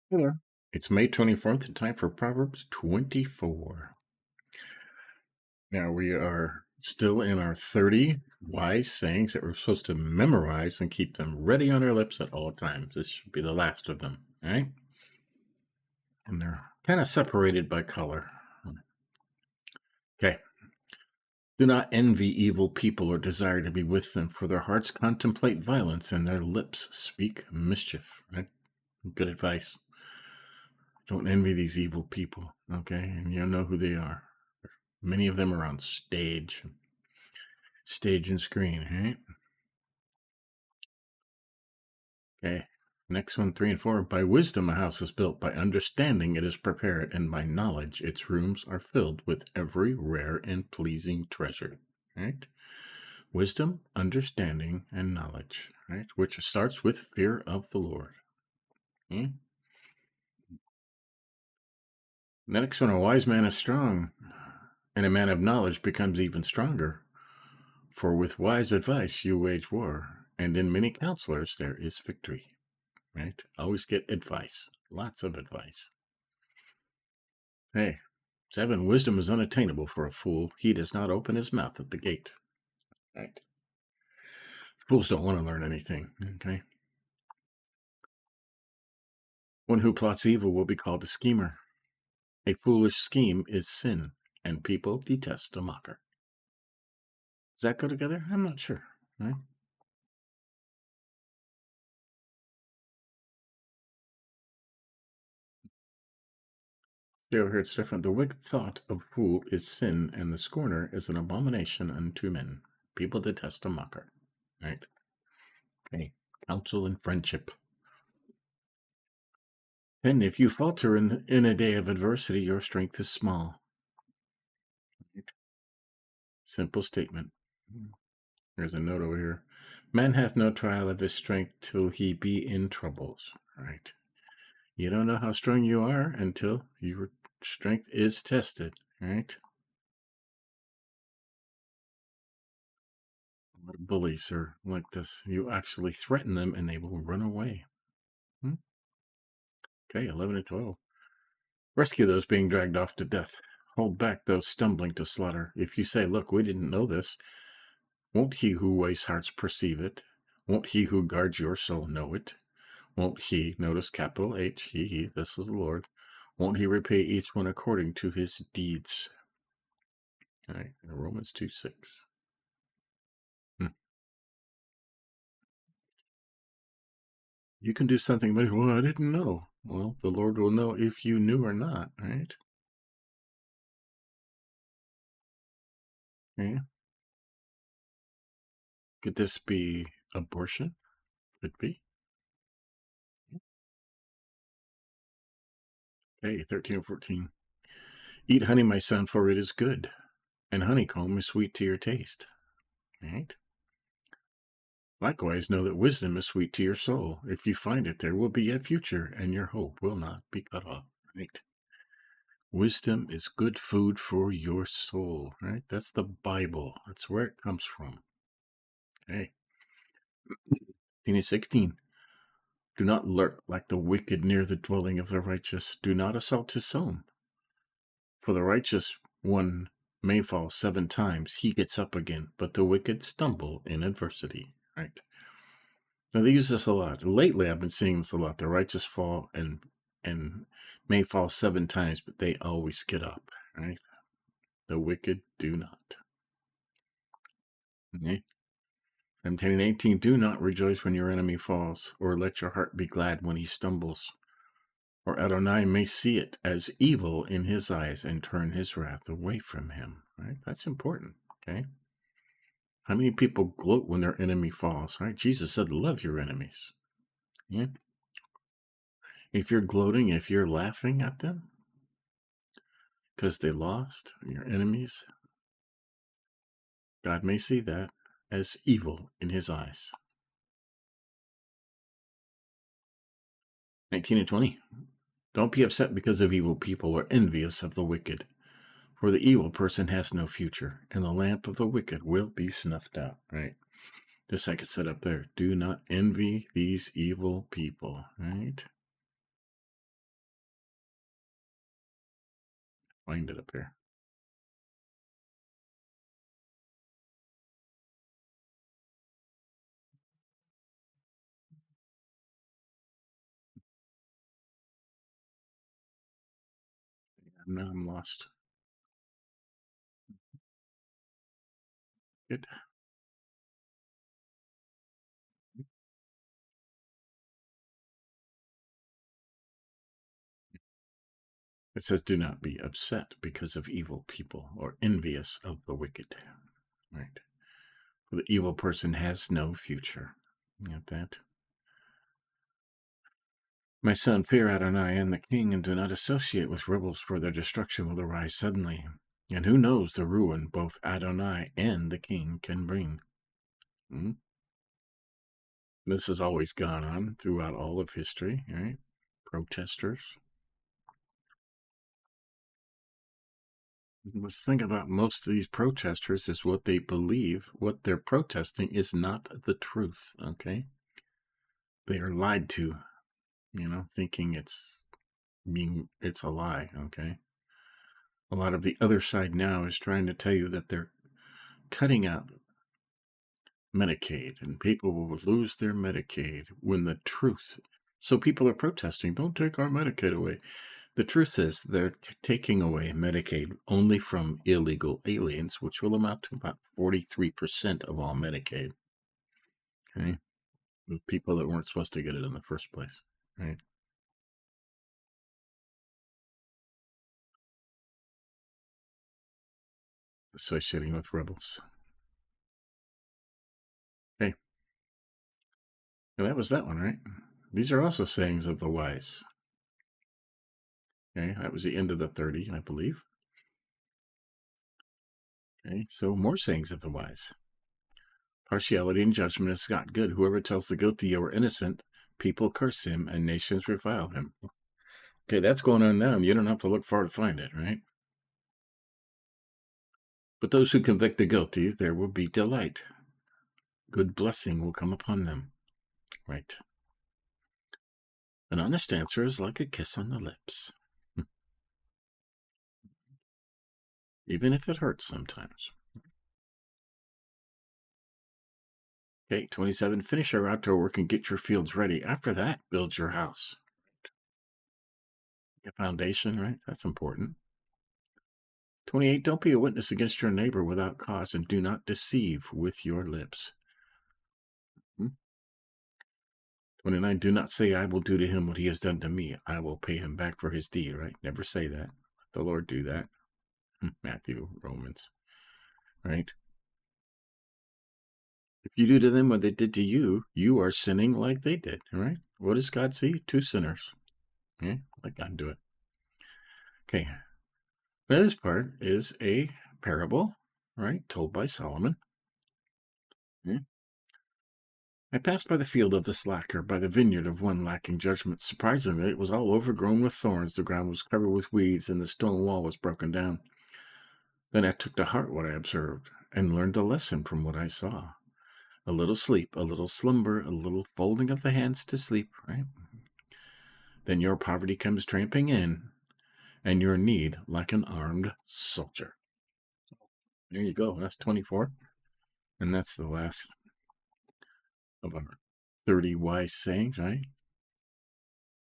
Hey there. It's May 24th, and time for Proverbs 24. Now we are still in our 30 wise sayings that we're supposed to memorize and keep them ready on our lips at all times. This should be the last of them, all right? And they're kind of separated by color. Okay. Do not envy evil people or desire to be with them, for their hearts contemplate violence and their lips speak mischief, right? Good advice. Don't envy these evil people, okay? And you know who they are. Many of them are on stage and screen, right? Okay. Next one, 3 and 4. By wisdom a house is built, by understanding it is prepared, and by knowledge its rooms are filled with every rare and pleasing treasure. Right? Wisdom, understanding, and knowledge, right? Which starts with fear of the Lord. Okay? The next one, a wise man is strong, and a man of knowledge becomes even stronger. For with wise advice you wage war, and in many counselors there is victory. Right? Always get advice. Lots of advice. Hey, 7, wisdom is unattainable for a fool. He does not open his mouth at the gate. Right? Fools don't want to learn anything. Okay? One who plots evil will be called a schemer. A foolish scheme is sin, and people detest a mocker. Does that go together? I'm not sure. Right? See over here, it's different. The wicked thought of fool is sin, and the scorner is an abomination unto men. People detest a mocker. Right? Okay. Counsel and friendship. And if you falter in a day of adversity, your strength is small. Right? Simple statement. There's a note over here. Man hath no trial of his strength till he be in troubles. Right. You don't know how strong you are until your strength is tested. Right. A lot of bullies are like this. You actually threaten them and they will run away. Okay, 11 and 12. Rescue those being dragged off to death. Hold back those stumbling to slaughter. If you say, look, we didn't know this, won't he who weighs hearts perceive it? Won't he who guards your soul know it? Won't he, notice capital H, he, this is the Lord, won't he repay each one according to his deeds? All right, Romans 2:6. You can do something, but, well, I didn't know. Well, the Lord will know if you knew or not, right? Yeah. Could this be abortion? Could be. Okay, 13 and 14. Eat honey, my son, for it is good, and honeycomb is sweet to your taste. Right? Likewise, know that wisdom is sweet to your soul. If you find it, there will be a future, and your hope will not be cut off. Right? Wisdom is good food for your soul. Right? That's the Bible. That's where it comes from. Okay. 16. Do not lurk like the wicked near the dwelling of the righteous. Do not assault his home. For the righteous one may fall 7 times, he gets up again, but the wicked stumble in adversity. Right? Now they use this a lot. Lately, I've been seeing this a lot. The righteous fall and may fall 7 times, but they always get up. Right? The wicked do not. Okay? 17 and 18. Do not rejoice when your enemy falls, or let your heart be glad when he stumbles. Or Adonai may see it as evil in his eyes and turn his wrath away from him. Right? That's important. Okay? How many people gloat when their enemy falls? Right? Jesus said, love your enemies. Yeah? If you're gloating, if you're laughing at them because they lost, your enemies, God may see that as evil in his eyes. 19 and 20. Don't be upset because of evil people or envious of the wicked, for the evil person has no future, and the lamp of the wicked will be snuffed out. Right? Just like it said up there, do not envy these evil people. Right? Find it up here. Now I'm lost. Good. It says, do not be upset because of evil people or envious of the wicked. Right. For the evil person has no future. You got that? My son, fear Adonai and the king, and do not associate with rebels, for their destruction will arise suddenly. And who knows the ruin both Adonai and the king can bring? Hmm? This has always gone on throughout all of history, right? Protesters. What's the thing about most of these protesters is what they believe, what they're protesting is not the truth, okay? They are lied to, thinking it's a lie, okay? A lot of the other side now is trying to tell you that they're cutting out Medicaid and people will lose their Medicaid when the truth. So people are protesting, don't take our Medicaid away. The truth is they're taking away Medicaid only from illegal aliens, which will amount to about 43% of all Medicaid. Okay? With people that weren't supposed to get it in the first place. Right? Associating with rebels. Hey. Well, that was that one, right? These are also sayings of the wise. Okay, that was the end of the 30, I believe. Okay, so more sayings of the wise. Partiality and judgment is not good. Whoever tells the guilty you are innocent, people curse him and nations revile him. Okay, that's going on now. You don't have to look far to find it, right? But those who convict the guilty, there will be delight. Good blessing will come upon them. Right. An honest answer is like a kiss on the lips. Even if it hurts sometimes. Okay, 27. Finish your outdoor work and get your fields ready. After that, build your house. A foundation, right? That's important. 28. Don't be a witness against your neighbor without cause, and do not deceive with your lips. 29. Do not say, I will do to him what he has done to me. I will pay him back for his deed, right? Never say that. Let the Lord do that. Matthew, Romans, right? If you do to them what they did to you, you are sinning like they did, right? What does God see? Two sinners. Okay, let God do it. Okay, now this part is a parable, right, told by Solomon. Okay. I passed by the field of the slacker, by the vineyard of one lacking judgment. Surprisingly, it was all overgrown with thorns, the ground was covered with weeds, and the stone wall was broken down. Then I took to heart what I observed, and learned a lesson from what I saw. A little sleep, a little slumber, a little folding of the hands to sleep, right? Then your poverty comes tramping in, and your need like an armed soldier. There you go. That's 24. And that's the last of our 30 wise sayings, right?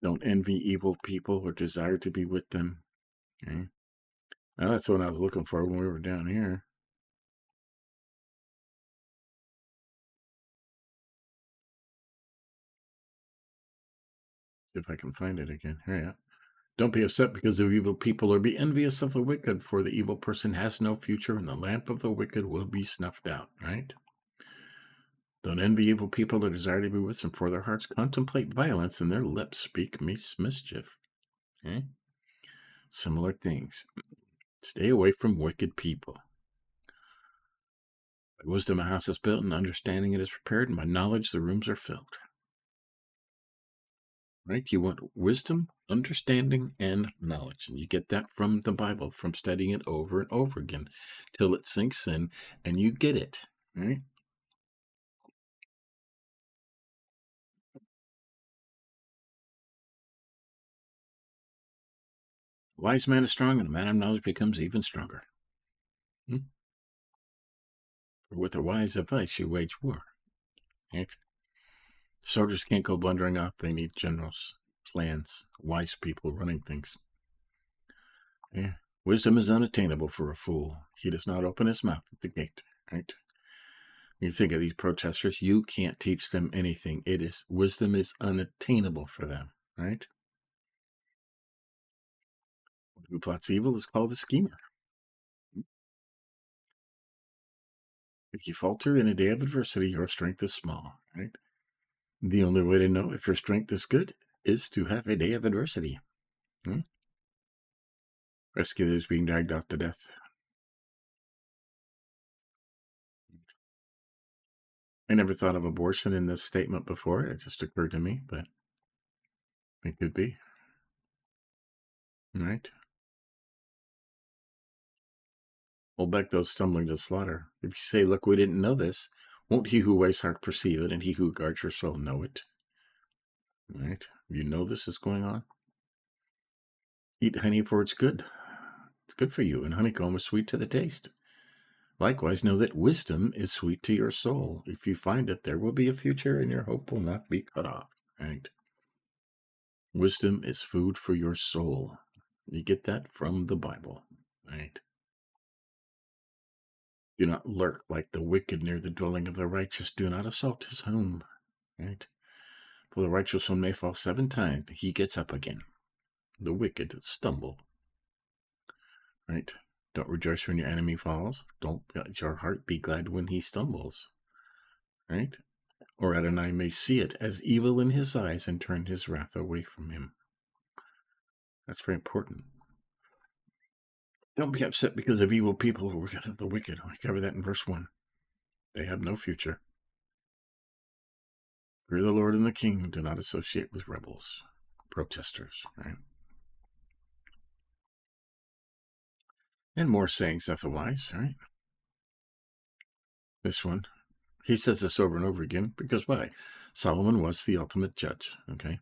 Don't envy evil people or desire to be with them. Okay. Now that's what I was looking for when we were down here. See if I can find it again. Here, yeah. Don't be upset because of evil people or be envious of the wicked, for the evil person has no future and the lamp of the wicked will be snuffed out, right? Don't envy evil people or desire to be with them, for their hearts contemplate violence and their lips speak mischief. Okay? Similar things. Stay away from wicked people. By wisdom a house is built, and understanding it is prepared, and by knowledge the rooms are filled. Right? You want wisdom, understanding, and knowledge. And you get that from the Bible, from studying it over and over again, till it sinks in and you get it. Right? Wise man is strong, and a man of knowledge becomes even stronger. For with a wise advice, you wage war. Right? Soldiers can't go blundering off. They need generals, plans, wise people running things. Yeah. Wisdom is unattainable for a fool. He does not open his mouth at the gate. Right? You think of these protesters, you can't teach them anything. Wisdom is unattainable for them. Right? Who plots evil is called a schemer. If you falter in a day of adversity, your strength is small. Right? The only way to know if your strength is good is to have a day of adversity. Rescue those being dragged off to death. I never thought of abortion in this statement before. It just occurred to me, but it could be. Right? Hold back those stumbling to slaughter. If you say, look, we didn't know this, won't he who weighs heart perceive it, and he who guards your soul know it? Right? You know this is going on? Eat honey, for it's good. It's good for you, and honeycomb is sweet to the taste. Likewise, know that wisdom is sweet to your soul. If you find it, there will be a future, and your hope will not be cut off. Right? Wisdom is food for your soul. You get that from the Bible. Right? Do not lurk like the wicked near the dwelling of the righteous. Do not assault his home. Right? For the righteous one may fall 7 times, he gets up again. The wicked stumble. Right? Don't rejoice when your enemy falls. Don't let your heart be glad when he stumbles. Right? Or Adonai may see it as evil in his eyes and turn his wrath away from him. That's very important. Don't be upset because of evil people who are of the wicked. I cover that in verse 1. They have no future. Fear the Lord and the King. Do not associate with rebels, protesters. Right? And more sayings of the wise. Right? This one. He says this over and over again because why? Solomon was the ultimate judge. Okay?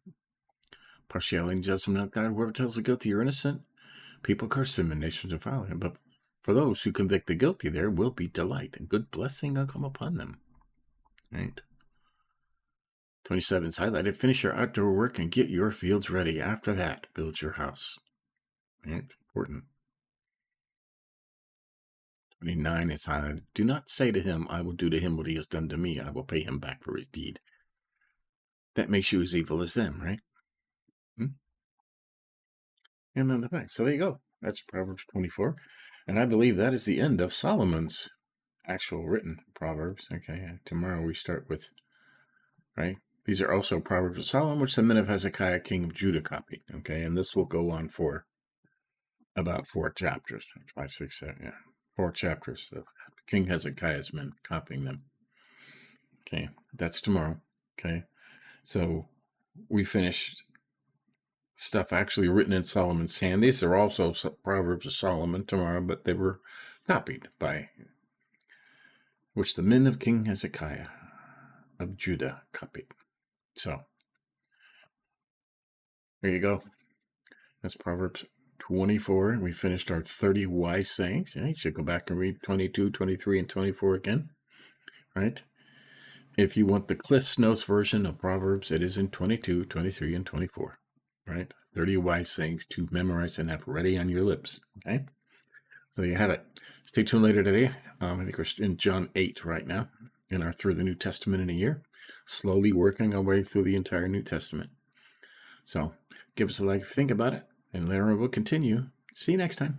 Partiality and judgment of God. Whoever tells the guilty you're innocent, people curse him and nations are follow him. But for those who convict the guilty, there will be delight and good blessing will come upon them. Right? 27 is highlighted. Finish your outdoor work and get your fields ready. After that, build your house. Right? Important. 29 is highlighted. Do not say to him, I will do to him what he has done to me. I will pay him back for his deed. That makes you as evil as them, right? And then the fact. So there you go. That's Proverbs 24. And I believe that is the end of Solomon's actual written Proverbs. Okay. Tomorrow we start with, right? These are also Proverbs of Solomon, which the men of Hezekiah, king of Judah, copied. Okay. And this will go on for about 4 chapters. 5, 6, 7, yeah. 4 chapters of King Hezekiah's men copying them. Okay. That's tomorrow. Okay. So we finished stuff actually written in Solomon's hand. These are also Proverbs of Solomon tomorrow, but they were copied by which the men of King Hezekiah of Judah copied. So there you go. That's Proverbs 24. And we finished our 30 wise sayings. Yeah, you should go back and read 22, 23, and 24 again. Right? If you want the Cliff's Notes version of Proverbs, it is in 22, 23, and 24. Right? 30 wise sayings to memorize and have ready on your lips. Okay? So you have it. Stay tuned later today. I think we're in John 8 right now in our Through the New Testament in a Year. Slowly working our way through the entire New Testament. So give us a like if you think about it. And later we'll continue. See you next time.